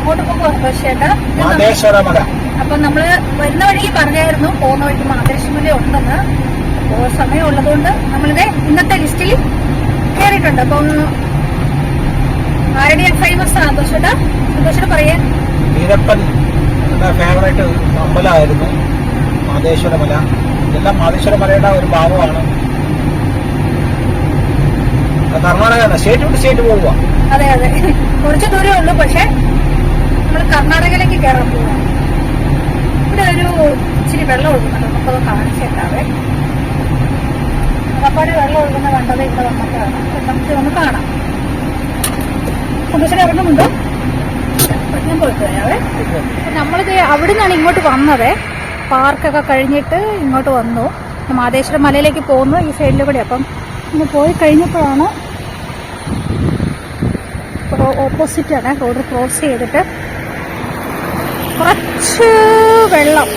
അങ്ങോട്ട് പോകുമ്പോ ചേട്ടാ മാതേശ്വരമല. അപ്പൊ നമ്മള് വരുന്ന വഴിക്ക് പറഞ്ഞായിരുന്നു പോകുന്ന വഴിക്ക് മാതേശ്വരമല ഉണ്ടെന്ന്. അപ്പോ സമയം ഉള്ളതുകൊണ്ട് നമ്മളിത് ഇന്നത്തെ ലിസ്റ്റിൽ കയറിയിട്ടുണ്ട്. അപ്പം ആരുടെ ഫേമസ് സന്തോഷേട്ടാ പറയാ. വീരപ്പൻ ഫേവറേറ്റ് അമ്പലമായിരുന്നു മാതേശ്വരമല. ഇതെല്ലാം മാതേശ്വരമലയുടെ ഒരു ഭാഗമാണ്. കർണാടക സ്റ്റേറ്റ് വിട്ട് സ്റ്റേറ്റ് പോവുക. അതെ അതെ, കുറച്ച് ദൂരമേ ഉള്ളൂ. പക്ഷെ നമ്മൾ കർണാടകയിലേക്ക് കയറാൻ പോവാ. ഇവിടെ ഒരു ഇച്ചിരി വെള്ളം ഒഴുകുന്നുണ്ട്, നമുക്കത് കാണിച്ചേക്കാവേ. അപ്പാടെ വെള്ളം ഒഴുകുന്ന കണ്ടത് ഇവിടെ വന്നിട്ടാണ്. നമുക്ക് ഒന്ന് കാണാം. സന്തോഷം ഇറങ്ങുന്നുണ്ടോ? ഞാൻ പോയിട്ട് വരാവേ. നമ്മളിത് അവിടെ നിന്നാണ് ഇങ്ങോട്ട് വന്നത്. പാർക്കൊക്കെ കഴിഞ്ഞിട്ട് ഇങ്ങോട്ട് വന്നു. മാതേശ്വരം മലയിലേക്ക് പോകുന്നു ഈ സൈഡിൽ കൂടെ. അപ്പം ഇന്ന് പോയി കഴിഞ്ഞപ്പോഴാണ് ഓപ്പോസിറ്റാണ് റോഡ് ക്രോസ് ചെയ്തിട്ട് കുറച്ച് വെള്ളം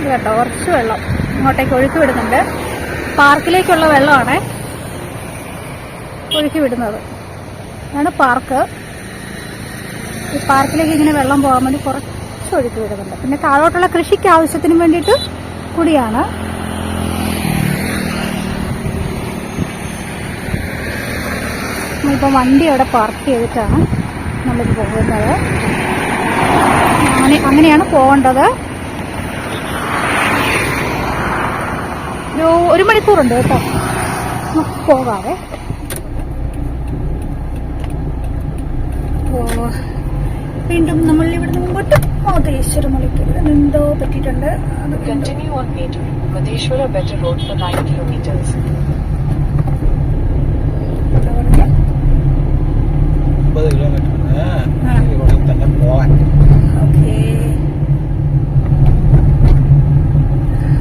കേട്ടോ, കുറച്ച് വെള്ളം ഇങ്ങോട്ടേക്ക് ഒഴുക്കി വിടുന്നുണ്ട്. പാർക്കിലേക്കുള്ള വെള്ളമാണ് ഒഴുക്കി വിടുന്നത്. അതാണ് പാർക്ക്. ഈ പാർക്കിലേക്ക് ഇങ്ങനെ വെള്ളം പോകാൻ വേണ്ടി കുറച്ച് ഒഴുക്കി വിടുന്നുണ്ട്. പിന്നെ താഴോട്ടുള്ള കൃഷിക്ക് ആവശ്യത്തിന് വേണ്ടിയിട്ട് കൂടിയാണ്. നമ്മളിപ്പോൾ വണ്ടി അവിടെ പാർക്ക് ചെയ്തിട്ടാണ് നമ്മളിത് പോകുന്നത്. അങ്ങനെയാണ് പോകേണ്ടത്. ഒരു മണിക്കൂറുണ്ട് കേട്ടോ. നമുക്ക് പോകാവേ. വീണ്ടും നമ്മൾ ഇവിടുന്ന് മുമ്പോട്ട് മാതേശ്വരമലയ്ക്ക് എന്തോ പറ്റിയിട്ടുണ്ട്.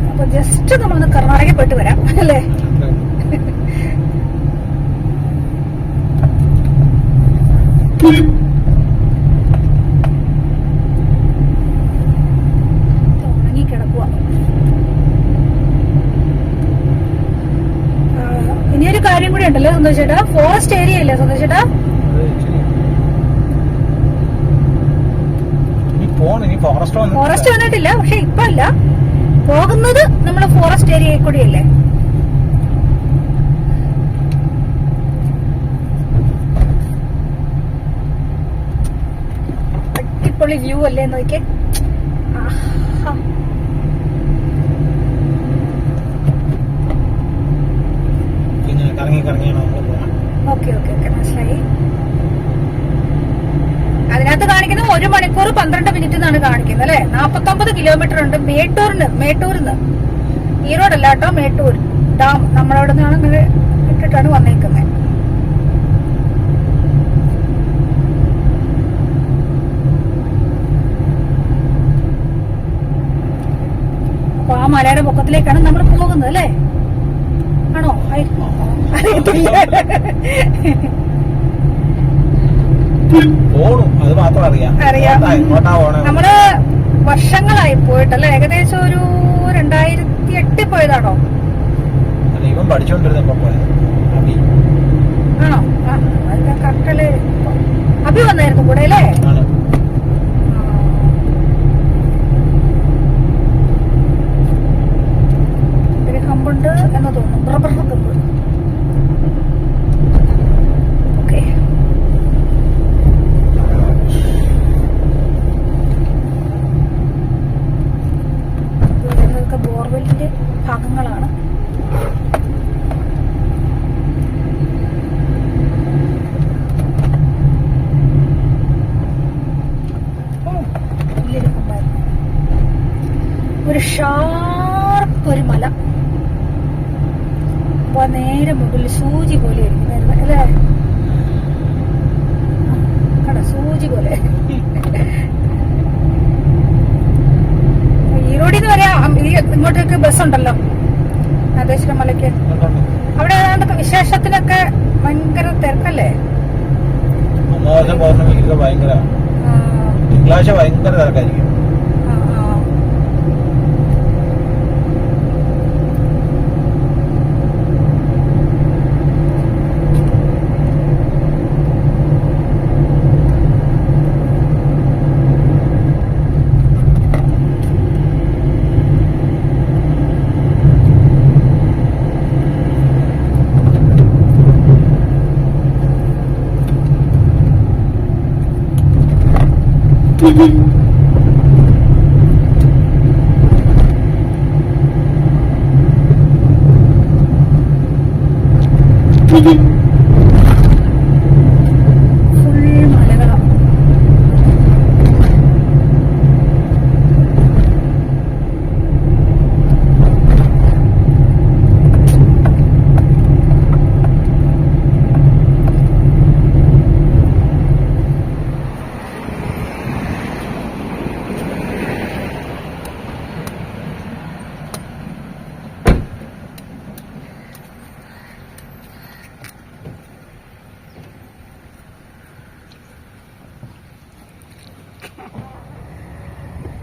അപ്പൊ ജസ്റ്റ് നമ്മളൊന്ന് കർണാടകയിൽ പോയിട്ട് വരാം അല്ലേ. ഇനിയൊരു കാര്യം കൂടി ഉണ്ടല്ലോ സന്തോഷേട്ടാ, ഫോറസ്റ്റ് ഏരിയ ഇല്ലേ സന്തോഷേട്ടാ? ഫോറസ്റ്റ് വന്നിട്ടില്ല, പക്ഷെ ഇപ്പൊ അല്ല പോകുന്നത് നമ്മള് ഫോറസ്റ്റ് ഏരിയയിൽ കൂടിയല്ലേ. അടിപൊളി വ്യൂ അല്ലേ നോക്കിയേ. ഓക്കെ ഓക്കെ ഓക്കെ, മനസ്സിലായി. അതിനകത്ത് കാണിക്കുന്നത് 1 മണിക്കൂർ 12 മിനിറ്റ് എന്നാണ് കാണിക്കുന്നത് അല്ലെ. 49 കിലോമീറ്റർ ഉണ്ട് മേട്ടൂരിന്ന്. ഈറോഡല്ല കേട്ടോ, മേട്ടൂർ ഡാം. നമ്മളവിടെ നിന്നാണ് ഇട്ടിട്ടാണ് വന്നേക്കുന്നത്. അപ്പൊ ആ മലയുടെ പൊക്കത്തിലേക്കാണ് നമ്മൾ പോകുന്നത് അല്ലേ? ആണോ? അറിയാം. നമ്മള് വർഷങ്ങളായി പോയിട്ടല്ലേ, ഏകദേശം ഒരു 2008 പോയതാണോ? ആണോ? കട്ടല് അഭി വന്നായിരുന്നു കൂടെ അല്ലേ? ഒരു ഹമ്പുണ്ട് എന്ന് തോന്നുന്നു, റബ്ബർ ഹമ്പ്. ഓക്കെ, ബോർവെല്ലിന്റെ ഭാഗങ്ങളാണ്. ഒരു ഷാർപ്പ് ഒരു മല, അപ്പൊ നേരെ മുകളിൽ സൂചി പോലെ ഇരിക്കുന്നായിരുന്നു അല്ലേ? കട സൂചി പോലെ. ഈറോഡിന്ന് പറയാം ഇങ്ങോട്ടേക്ക് ബസ് ഉണ്ടല്ലോ മാതേശ്വരം മലയ്ക്ക്. അവിടെ ഏതാണ്ടൊക്കെ വിശേഷത്തിനൊക്കെ ഭയങ്കര തിരക്കല്ലേ? ഭയങ്കര തിരക്കായിരിക്കും. ഫുൾ മലകളാണ്.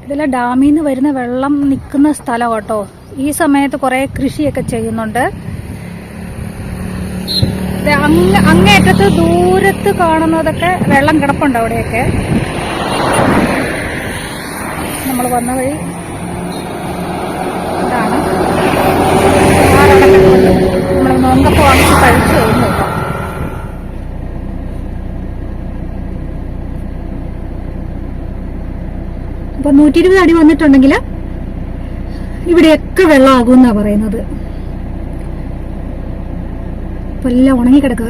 ഇതെല്ലാം ഡാമിൽ നിന്ന് വരുന്ന വെള്ളം നിൽക്കുന്ന സ്ഥലം കേട്ടോ. ഈ സമയത്ത് കുറേ കൃഷിയൊക്കെ ചെയ്യുന്നുണ്ട്. അങ്ങേറ്റത്ത് ദൂരത്ത് കാണുന്നതൊക്കെ വെള്ളം കിടപ്പുണ്ട് അവിടെയൊക്കെ. നമ്മൾ വന്ന വഴി ഇതാണ്. നമ്മൾ നോങ്കപ്പ് വാങ്ങിച്ച് കഴിച്ചു കഴിഞ്ഞു കേട്ടോ. അപ്പൊ 120 അടി വന്നിട്ടുണ്ടെങ്കിൽ ഇവിടെയൊക്കെ വെള്ളമാകുമെന്നാ പറയുന്നത്. ഇപ്പൊ എല്ലാം ഉണങ്ങിക്കിടക്കുക.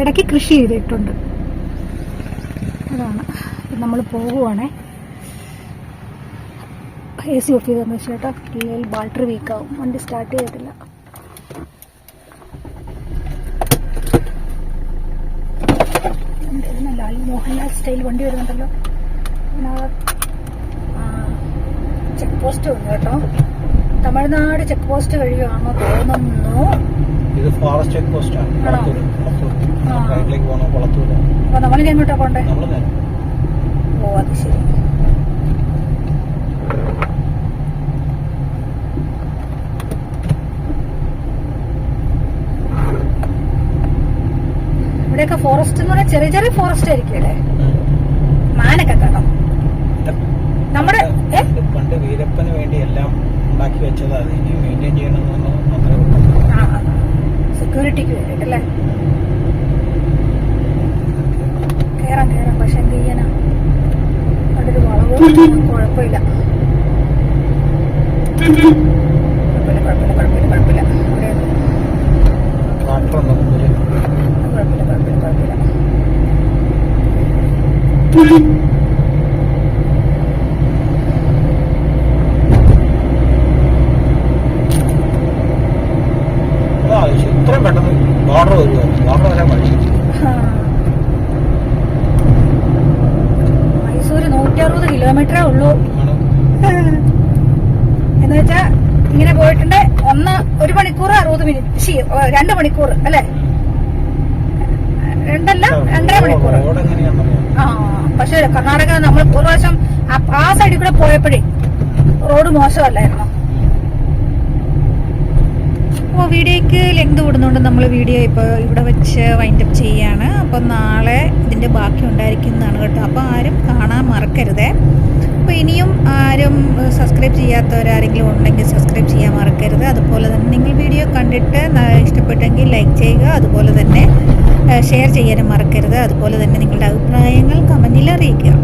ഇടയ്ക്ക് കൃഷി ചെയ്തിട്ടുണ്ട്. അതാണ് നമ്മൾ പോവുകയാണേ. AC ഓഫ് ചെയ്തെന്ന് വെച്ചാൽ ഇല്ലെങ്കിൽ ബാറ്ററി വീക്കാവും. വണ്ടി സ്റ്റാർട്ട് ചെയ്തിട്ടില്ല. മോഹൻലാൽ സ്റ്റൈൽ വണ്ടി വരുന്നുണ്ടല്ലോ. ചെക്ക് പോസ്റ്റ് ഉണ്ട് കേട്ടോ. തമിഴ്നാട് ചെക്ക് പോസ്റ്റ് കഴിയുവാണോ തോന്നുന്നു. ഇത് ഫോറസ്റ്റ് ചെക്ക് പോസ്റ്റ് ആണ്. അപ്പൊ നമ്മളിനി എങ്ങോട്ടാ പോണ്ടേ? ഓ അത് ശരി. ഇവിടെയൊക്കെ ഫോറസ്റ്റ് എന്ന് പറഞ്ഞാൽ ചെറിയ ചെറിയ ഫോറസ്റ്റ് ആയിരിക്കും അല്ലേ? മാനൊക്കെ കാണാം. നമ്മുടെ പണ്ട് വീരപ്പന് വേണ്ടി എല്ലാം ഉണ്ടാക്കി വെച്ചതാണ്. ഇനി മെയിൻറ്റെയിൻ ചെയ്യണമെന്ന് സെക്യൂരിറ്റിക്ക് വേണ്ടിട്ടല്ലേ? കേറാം. പക്ഷെ എന്ത് ചെയ്യാനാ, അതൊരു വളവ്. കുഴപ്പമില്ല. ഇത്രയും പെട്ടെന്ന് ബോർഡർ വരുമോ? ബോർഡർ വരാൻ മതി. മൈസൂര് 160 കിലോമീറ്ററേ ഉള്ളൂ. എന്ന് വെച്ചാ ഇങ്ങനെ പോയിട്ടുണ്ട് 1 മണിക്കൂർ 60 മിനിറ്റ് 2 മണിക്കൂർ അല്ലേ? 2.5 മണിക്കൂർ. പക്ഷെ കർണാടക നമ്മൾ ഒരു പ്രാവശ്യം ആ സൈഡിൽ കൂടെ പോയപ്പോഴേ റോഡ് മോശമല്ലായിരുന്നു. അപ്പോൾ വീഡിയോയ്ക്ക് ലെങ്ത് കൂടുന്നതുകൊണ്ട് നമ്മൾ വീഡിയോ ഇപ്പോൾ ഇവിടെ വെച്ച് വൈൻഡപ്പ് ചെയ്യുകയാണ്. അപ്പോൾ നാളെ ഇതിൻ്റെ ബാക്കി ഉണ്ടായിരിക്കുന്നതാണ് കേട്ടോ. അപ്പോൾ ആരും കാണാൻ മറക്കരുതേ. അപ്പോൾ ഇനിയും ആരും സബ്സ്ക്രൈബ് ചെയ്യാത്തവരാരെങ്കിലും ഉണ്ടെങ്കിൽ സബ്സ്ക്രൈബ് ചെയ്യാൻ മറക്കരുത്. അതുപോലെ തന്നെ നിങ്ങൾ വീഡിയോ കണ്ടിട്ട് ഇഷ്ടപ്പെട്ടെങ്കിൽ ലൈക്ക് ചെയ്യുക. അതുപോലെ തന്നെ ഷെയർ ചെയ്യാനും മറക്കരുത്. അതുപോലെ തന്നെ നിങ്ങളുടെ അഭിപ്രായങ്ങൾ കമൻറ്റിൽ അറിയിക്കുക.